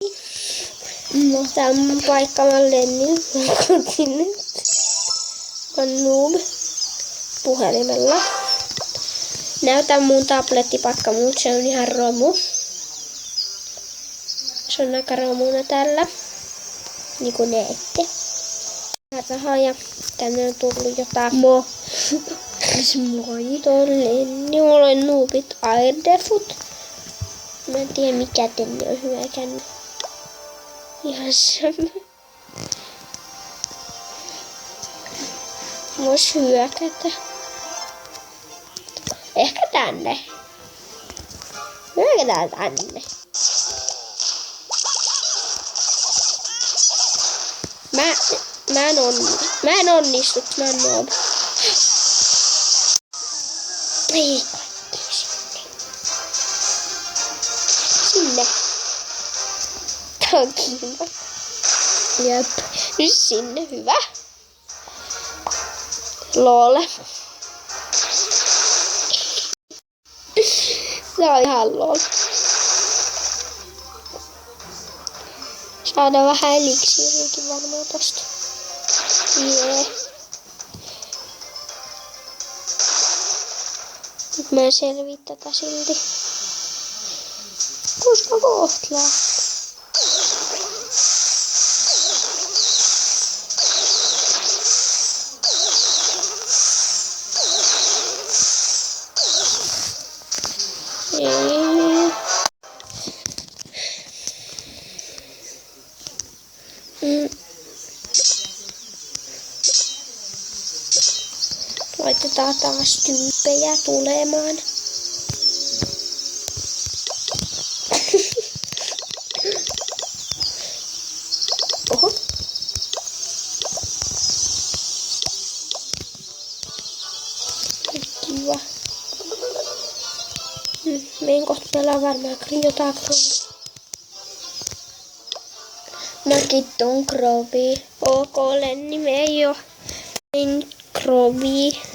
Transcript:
No. Tää on mun paikka, mä oon Lennillä. Mä oon noob. Puhelimella. Näytän mun tablettipaikka, mutta se on ihan romu. Se on aika romuna tällä. Niin kuin näette. Rahaa ja tänne on tullut jotain. Moi. Toi Lenni. Mulla on noobit airdefut. Mä en tiedä mikä tänne on hyökännyt. Ihan sama. Vois hyökätä. Ehkä tänne. Hyökätään tänne. Mä en onnistu. Mä en noob. Ei kaikki sinne. Tää on kiva. Jep. Nyt sinne. Hyvä. Lol. Se on ihan lol. Saadaan vähän eliksiiriäkin varmaan tosta. Jee. Nyt mä en selviä tätä silti. Koska kohta lähtee. Laitetaan taas tyyppejä tulemaan. Oho. Kiva. Meidän kohta pelaa varmaan jotain Crowbia. Mäkin tuun Crowbia. Ok, Lenni, me ei oo Crowbia.